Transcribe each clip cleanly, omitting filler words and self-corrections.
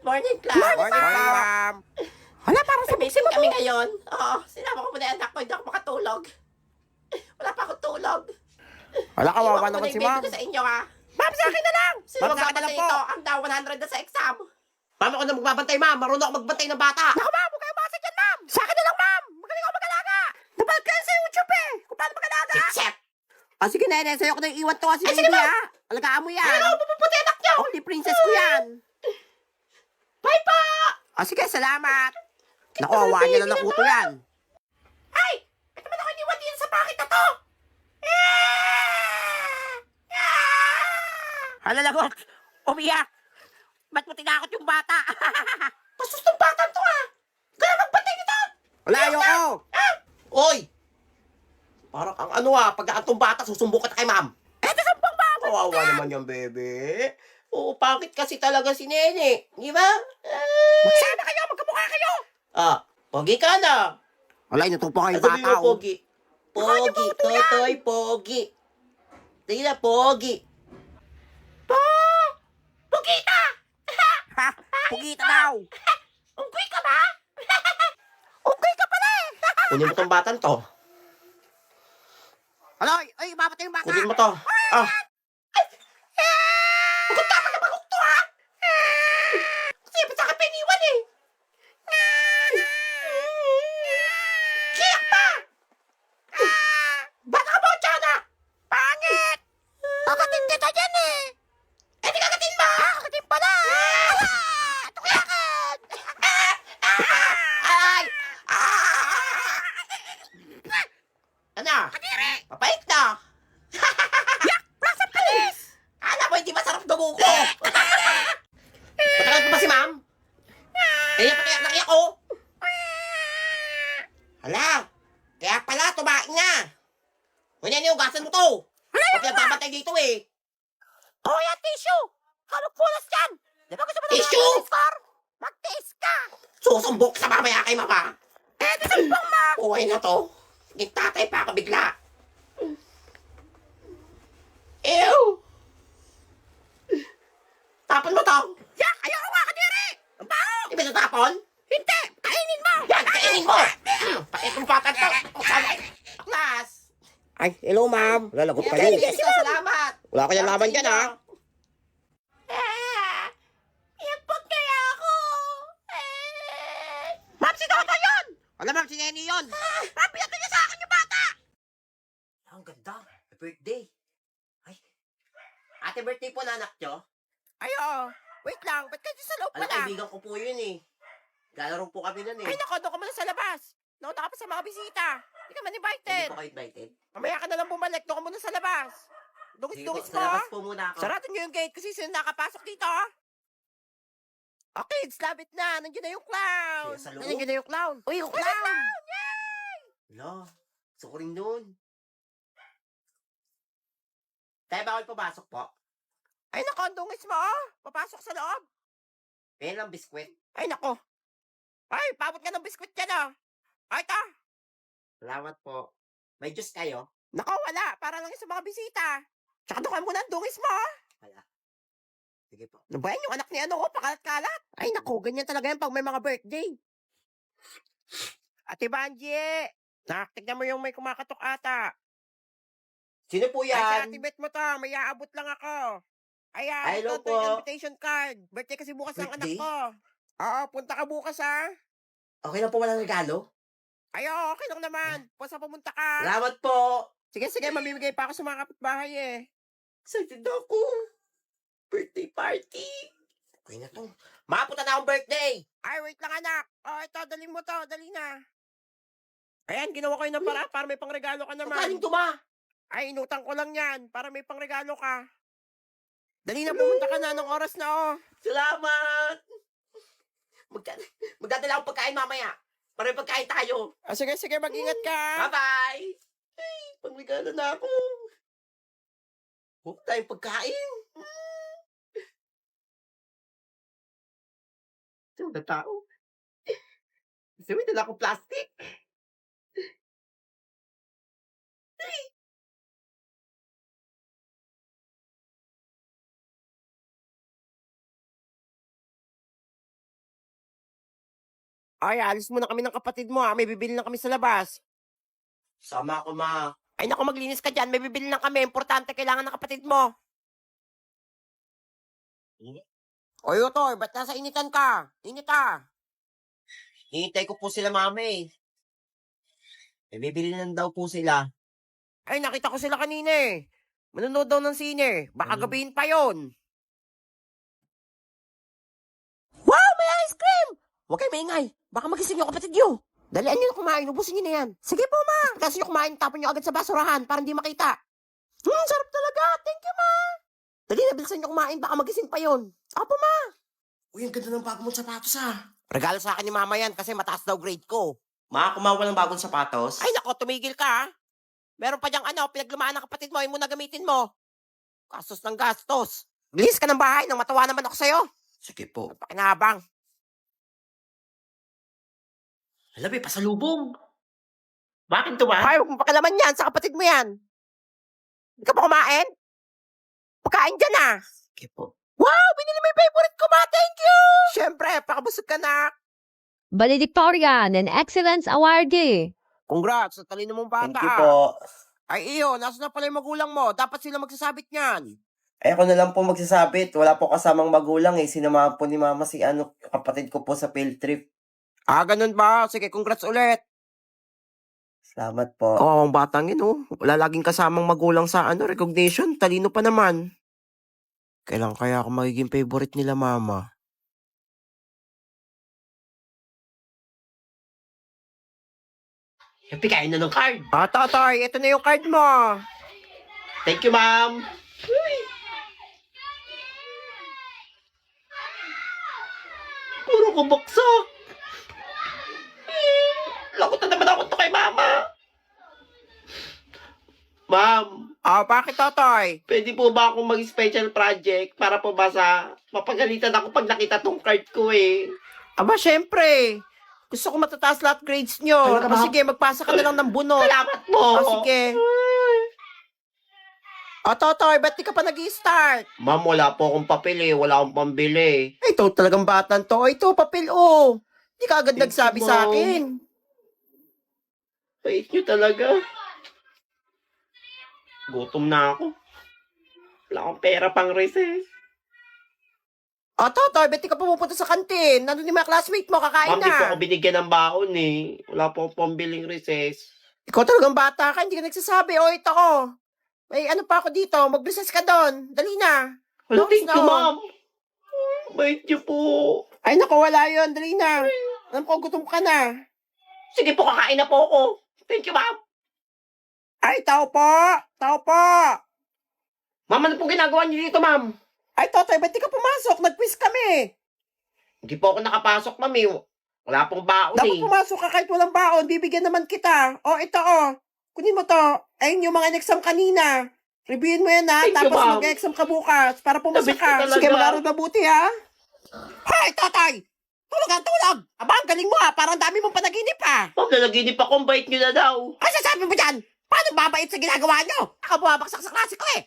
Morning, class. Morning, ma'am. Hala, parang May meeting kami ngayon. Oo, sinama ko muna yung anak ko, hindi ako makatulog. Wala pa akong tulog. Hala, kawawa Iwan ko naman muna si yung baby ma'am. ko sa inyo, ha? Ma'am, sa akin na lang. Sino Ma'am, sa akin na magbabantay lang po. ito? Ang daw 100 na sa exam. Ma'am, ako na magbabantay, ma'am. Marunong ako magbantay ng bata. Naku, ma'am, huwag kayong basa dyan, ma'am. Sa akin na lang, ma'am. Magaling ako mag-alaga. Napanood kayo sa YouTube eh. Kung paano mag-alaga. Chip! Ah, sige, nene. Sa'yo ko na yung iwan to kasi Ay, sige, baby, ma'am. ha. Alagaan mo yan. Ano, pupuputi anak niyo? Only princess ko yan. Bye pa! Ah, sige, salamat. Naku, awaan niya na nakuto yan. Ay! Ba't naman ako iniwan din sa bakit na to? Hala, lagot. Umiyak. Ba't mo tinakot yung bata? Pasus ng batang to, ha? Kaya magbantay nito! Wala, ayoko. Oy! Parang ang ano, pag naantong bata, susumbong ka na kay ma'am. Eto, sampang ma'am. Kawawa naman yung bebe. Oo, pangit kasi talaga si Nene. Di ba? Magsama kayo, magkamukha kayo. Pogi ka na. Wala, inutupo kayo Sabi bata. mo, Oh. pogi. Pogi, totoy, pogi. Sige na, pogi. Pugita! Ha? Pugita daw. Unggoy ka ba? Okay ka pala eh. Kunin mo tong batang to. Alo, ay, mapatay yung bata. Kunin mo to. Huwag tama na bagok to, ha? Kasi ba't sa akin piniwan eh? Kiyak pa! Bata ka ba, Chana? Pangit. Kakatin kita dyan eh. Eh, di kagatin mo! Kakatin pala. Tuklakan. Ay! Ano? Papait na! Nasa palis. Alam mo, hindi masarap dugo ko! Patagal pa ba si ma'am? Eh, patiyak na kiyak ko! Hala! Kaya pala, tumain na! Kunya niyo, gasan mo to! Huwag nagpapatay dito eh! Oh, yan, tissue. Kalog pulas dyan. Di ba gusto mo na Tissue? score? Mag-taste ka. Susumbok sa mamaya kay mama! Eh, di sampang ma'am. Buhay na to! Naging tatay pa ako bigla! Ew! Tapon mo to! Yak, ayoko nga kadiri. Ang baho. Di ba natapon? Hindi, kainin mo. Yan, kainin mo! Pakit mong patan to! Class! Ay, hello ma'am. Lalagot Kayo. Salamat! Wala kayong laban dyan ha. Ipot kaya ako! Ma'am, si Toto yun. Alam ma'am, si Nenny yun. Ma'am, pinatay niya sa akin yung bata. Ang ganda! Happy birthday! Ay! Ate, birthday po na anak nyo? Ayo, wait lang. Ba't kayo sa loob Alam, pala? kaibigan ko po yun eh. Lalaro po kami nun eh. Ay, nako, doon ka muna sa labas. Nauna ka pa sa mga bisita. Hindi ka man Hindi invited. po kayo invited. Mamaya ka na lang bumalik. Doon ka muna sa labas. Sige po, Dungis-dungis sa mo. labas po muna ako. Sarado nyo yung gate kasi sino nakapasok dito. Okay, labit na. Nandiyan na yung clown. Sige, sa loob. Nandiyan na yung clown. Uy, yung clown. Hala, gusto ko rin nun. Tayo bawal pumasok po. Ay, nako, ang dungis mo. Oh. Papasok sa loob. Pera ng biskwit. Ay, nako. Ay, pabot ka ng biskwit dyan, oh. Ay, ta. Salamat po. May juice kayo? Nako, wala. Para lang yun sa mga bisita. Tsaka doon ka muna ang dungis mo, oh. Wala. Sige po. Ano ba yan? Yung anak ni ano, oh, pakalat-kalat. Ay, nako, ganyan talaga yan pag may mga birthday. Ate Banji, tignan mo yung may kumakatok ata. Sino po Ay, si yan? Ate Bet mo to, may aabot lang ako. Ayan, Hello ito yung po. invitation card. Birthday kasi bukas ng anak Birthday? ko. Oo, punta ka bukas ha. Okay lang po walang regalo? Ay, okay lang naman. Basta pumunta ka. Salamat po. Sige, sige, mamimigay pa ako sa mga kapitbahay eh. Excited ako. Birthday party. Okay na to. Mapunta na akong birthday. Ay, wait lang anak. Oh, ito, dali mo to, dali na. Ayan, ginawa ko yun ng para may pangregalo ka naman. Sakaling tuma. Ay, inutang ko lang yan para may pangregalo ka. Dali na, pumunta ka na ng oras na oh. Salamat. Magdadala akong pagkain mamaya. Para may pagkain tayo. Ah, sige, sige, mag-ingat ka. Bye-bye. Ay, pangregalo na ako. Huwag tayong pagkain. Ito na tao. Gusto mo dala akong plastic? Ay, alis muna kami ng kapatid mo, ha. May bibili lang kami sa labas. Sama ako, ma. Ay, naku, maglinis ka dyan. May bibili lang kami. Importante, kailangan ng kapatid mo. Oy, Utoy, ba't nasa initan ka? Init ah. Hihintay ko po sila, mama eh. May bibili lang daw po sila. Ay, nakita ko sila kanina eh. Manonood daw ng sine. Baka gabihin pa yon. Wow, may ice cream! Huwag kayo maingay. Baka magising yung kapatid nyo. Dalian nyo na kumain. Ubusin nyo na yan. Sige po, ma. Kasi nyo kumain, tapon nyo agad sa basurahan para hindi makita. Sarap talaga. Thank you, ma. Dali na, bilisan nyo kumain. Baka magising pa yon. Apo, ma. Uy, ang ganda ng bago mong sapatos ah. Regalo sa akin ni mama yan kasi mataas daw grade ko. Ma, kumawa ng bagong sapatos. Ay, nako, tumigil ka, ha? Meron pa diyang pinaglumaan ng kapatid mo, yun mo na gamitin mo. Gastos ng gastos. Bilis ka ng bahay nang matawa naman ako sa'yo. Sige po. Pakinabang. Alam eh, pasalubong. Bakit to, ma? Ay, huwag mo pakilaman yan. Sa kapatid mo yan. Hindi ka pa kumain? Pagkain dyan, ah. Sige po. Wow, binili mo yung favorite ko, ma. Thank you. Siyempre, pakabusog ka na. Valedictorian and Excellence Awardee. Congrats, sa talino mong bata. Thank you po. Ay, iyo, nasa na pala yung magulang mo. Dapat sila magsasabit niyan. Ay, ako na lang po magsasabit. Wala po kasamang magulang eh. Sinamahan po ni mama si kapatid ko po sa field trip. Ah, ganun ba? Sige, congrats ulit. Salamat po. Oo, ang batang yun, oh. Wala laging kasamang magulang sa recognition. Talino pa naman. Kailan kaya ako magiging favorite nila, mama? Happy, kain na ng card. Ah, Totoy, ito na yung card mo. Thank you, ma'am. Puro ko baksak. Lakot na naman ako to kay mama. Ma'am, Ah, bakit, Totoy? pwede po ba akong mag-special project para po ba sa mapagalitan ako pag nakita tong card ko eh? Aba, syempre. Gusto ko matataas lahat grades nyo. Talaga O ba? sige, magpasa ka na lang ng bunot. Salamat po. O sige. O, Totoy, ba't di ka pa nag-i-start? Ma'am, wala po akong papel eh. Wala akong pambili. Ay, ito talagang batan to. Ito, papel, oh. Di ka agad Thank nagsabi you, sa Mom. akin. Bait nyo talaga. Gutom na ako. Wala akong pera pang recess. O, Totoy, ba't di ka pumupunta sa kantin? Nandun yung mga classmate mo, kakain Ma'am, di po na. ako binigyan ng baon eh. Wala po akong pambiling recess. Ikaw talagang bata ka, hindi ka nagsasabi. O, ito ko. May ano pa ako dito, mag-recess ka doon. Dali na. Wala, Notes thank you, na, oh. ma'am. Bait nyo po. Ay, naku, wala yun. Dali na. Alam ko, gutom ka na. Sige po, kakain na po ako. Thank you, ma'am. Ay, tao po! Tao po! Ma'am, ano po ginagawa niyo dito, ma'am? Ay, Totoy, ba't di ka pumasok? Nag-quiz kami. Hindi po ako nakapasok, ma'am eh. Wala pong baon Dapat eh. pumasok ka kahit walang baon. Bibigyan naman kita. O, ito, o. Kunin mo to. Ayun yung mga in-exam kanina. Reviewin mo yan, ha? Thank you, Tapos ma'am. mag-exam ka bukas para pumasok Nabit ko ka. talaga. Sige, mag-aral mabuti, ha? Hay, Totoy! Tulog ang tulog! Aba, ang galing mo, ha? Parang dami mong panaginip, ha? Ma'am, nalaginip ako. Ang bait nyo na daw. Ay, sasabi mo dyan? Paano babait sa ginagawa nyo? Ako bumabaksak sa klase ko, eh.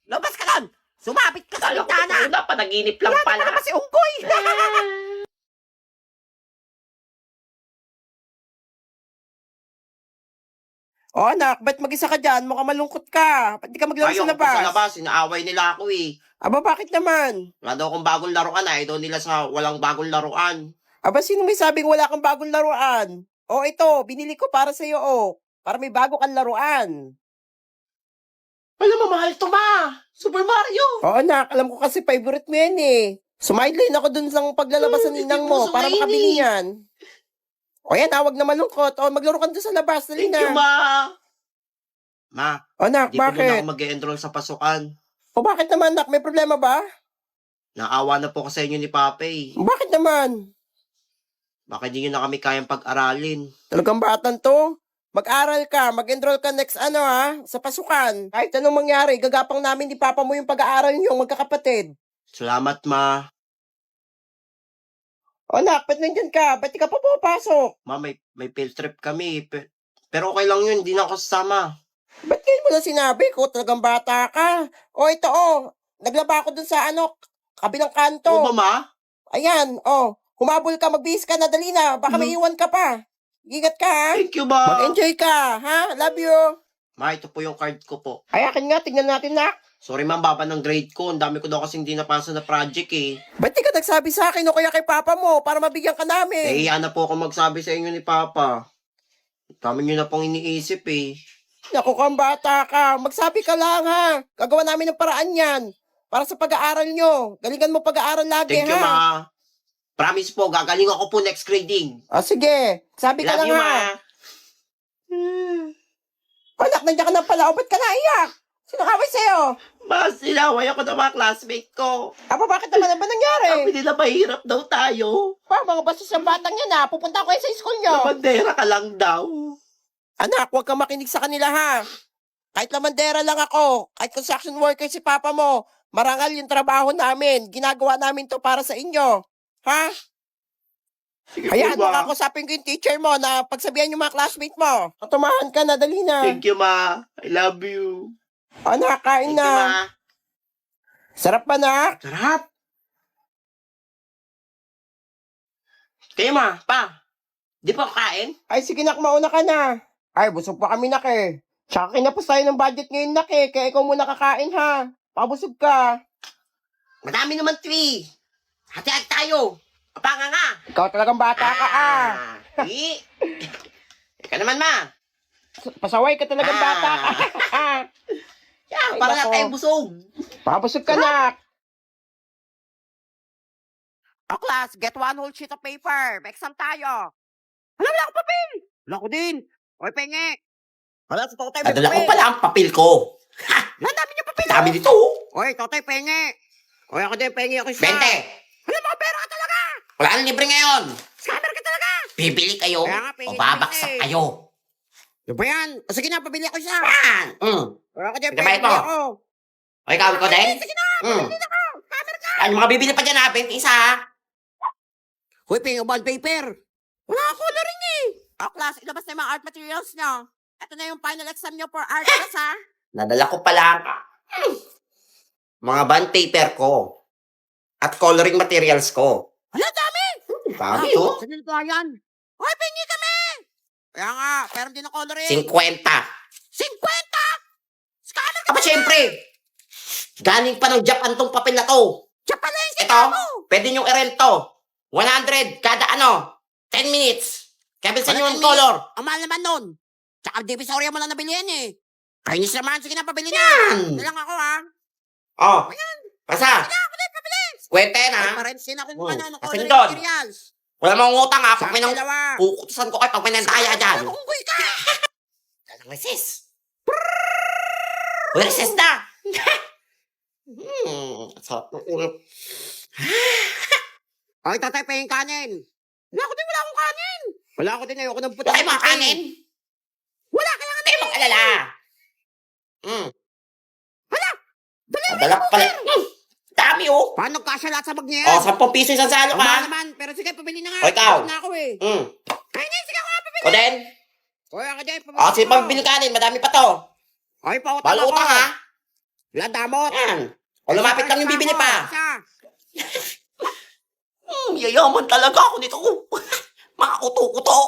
Lumabas ka doon. Sumapit ka sa Kala ko bintana. na, panaginip lang Wala pala. naman naman si Unggoy. O anak, ba't mag-isa ka dyan? Mukhang malungkot ka. Ba't di ka maglaro sa Ayaw ko po sa labas? labas. Inaaway nila ako eh. Aba, bakit naman? Wala daw akong bagong laruan. Ayaw daw nila sa walang bagong laruan. Aba, sino may sabing wala kang bagong laruan? O ito, binili ko para sa'yo, o. Para may bago kang laruan. Alam mo, mahal to, ma. Super Mario. O anak, alam ko kasi favorite mo yan eh. Sumideline ako dun sa paglalabas ng Hindi ninang mo mo para sumayin makabili eh. yan. O yan, huwag na malungkot. O, maglaro ka dun sa labas. Dali Thank you, na. ma. Ma, O anak, di po muna bakit? ako mag-enroll sa pasukan. O bakit naman, anak? May problema ba? Naawa na po ko sa inyo ni Papa eh. Bakit naman? Baka hindi nyo na kami kayang pag-aralin. Talagang batan to. Mag-aral ka, mag-enroll ka next sa pasukan. Kahit anong mangyari, gagapang namin ni Papa mo yung pag-aaral niyong magkakapatid. Salamat, ma. O anak, ba't nandyan ka? Ba't di ka pa pupasok? Ma, may field trip kami. Pero okay lang yun, hindi na ako sasama. Ba't ngayon mo na sinabi ko? Talagang bata ka. O ito, naglaba ako dun sa kabilang kanto. Oo ba, ma? Ayan, Humabol ka, magbihis ka na, dali na. Baka may iwan ka pa. Ingat ka, ha? Thank you, ma. Mag-enjoy ka, ha? Love you. Ma, ito po yung card ko po. Ay, akin nga, tingnan natin na. Sorry, ma'am, baba ng grade ko. Ang dami ko daw kasing di napasa na project eh. Ba't di ka nagsabi sa akin o kaya kay papa mo para mabigyan ka namin? Nahiya na po ako magsabi sa inyo ni Papa. Dami nyo na pong iniisip eh. Naku kang bata ka, magsabi ka lang ha. Gagawa namin ng paraan yan. Para sa pag-aaral nyo. Galingan mo pag-aaral lagi Thank you, ha. ma. Promise po, gagaling ako po next grading. O sige, sabi ka Love lang you, ha. ma. Anak, nandiyan ka na pala. O ba't ka naiyak? Sino kaway sa'yo? Ma, sinaway ako ng mga classmate ko. Aba, bakit naman? Ano ba nangyari? Sabi nila mahirap daw tayo. Pa, mga bastos ng batang yan ha. Pupunta ko sa school nyo. Bandera ka lang daw. Anak, huwag kang makinig sa kanila ha. Kahit lamandera lang ako, kahit construction worker si papa mo, marangal yung trabaho namin. Ginagawa namin to para sa inyo. Ha? Sige Hayaan po, mo ma. ako sapin ko yung teacher mo na pagsabihan yung mga classmate mo. Tumahan ka na, dali na. Thank you, ma. I love you. Anak, kain Thank you, na. ma. Sarap ba na? Sarap. Kayo, ma. Pa. Di pa kain? Ay, sige nak, mauna ka na. Ay, busog pa kami nak eh. Tsaka kinapos tayo ng budget ngayon nak eh. Kaya ikaw muna kakain ha. Pabusog ka. Madami naman, Twi. Hati-hati tayo. Kapanga nga. Ikaw talagang bata ka ah. Eh. Ika naman, ma. Pasaway ka talagang Ah. bata ka. Yeah, Ay, para nako. na tayong busog. Pabusog ka nak. O class, get one whole sheet of paper. May exam tayo. Wala akong papel. Wala ko din. Oy, penge. Wala sa totoy. Nadala ko pala ang papel ko. Ang dami niya papel. Dami dito. Oy, totoy, penge. Oy, ako din, penge ako 20. Wala mga pera ka talaga. Wala nang libre ngayon. Scammer ka talaga. Bibili kayo Kaya nga, o pingin babaksak namin eh. kayo. Ano ba yan? O, sige na, pabili ako isa. Yan. Wala ako din, Ito ba ito? ako. O ikaw ko din? Sige na, pabili ako. Scammer ka. Ano mga bibili pa dyan ha? 20 isa ha? Hoy, penge, bond paper. Wala ako na rin eh. O, class, ilabas na yung mga art materials nyo. Ito na yung final exam nyo for art class, ha? Nadala ko pala ang mga bond paper ko. At coloring materials ko. Wala, dami. Dami to. Saan nito yan? Hoy, pingi kami! Kaya nga, pero hindi na coloring. 50. 50! Scammer ka Aba syempre. Galing pa ng Japan tong papel na to. Japanese Ito, pwede nyo i-rento. 100 kada 10 minutes. Kaya bilsan nyo Wala, yung 10 color. Ang mahal naman nun. Tsaka divisoria mo lang nabili yan eh. Kainis naman, sige na, pabili na. Yan. Hindi lang ako ha. Oh. Basta. Sige na, pabili, pabili. Kwenta yan ha. Ay, pares din ako ng ano, ng Kasi coloring doon. materials. Wala mong utang ha. Pag Sa may nang dalawa. kukutusan ko kayo pag may nandaya dyan. Unggoy ka. Anong recess? Uy, recess na! Sarap ng ulo. Ay, tatay, pahing kanin. Wala ako din, wala akong kanin. Wala ako din, ayoko ng puti. Wala kayong mga kanin? Wala, kaya nga Tayo mag-alala. Wala. Dali, Madala ko pala. Dami oh. paano kasya lahat sa bag niya Oh, yan? 10 piso isang salo ka. Mahal naman, pero sige, pabili na nga. O, ikaw? Pagod na ako eh. Kainin, sige ako nga pabili. O din? Oy, ako din, pabili. O, sige pambili kanin. Madami pa to. Oy, pautang Balo utang ha. Wala, damot. Yan. O lumapit lang yung bibili pa. Isa. Yayaman talaga ako nito. Mga kuto-kuto.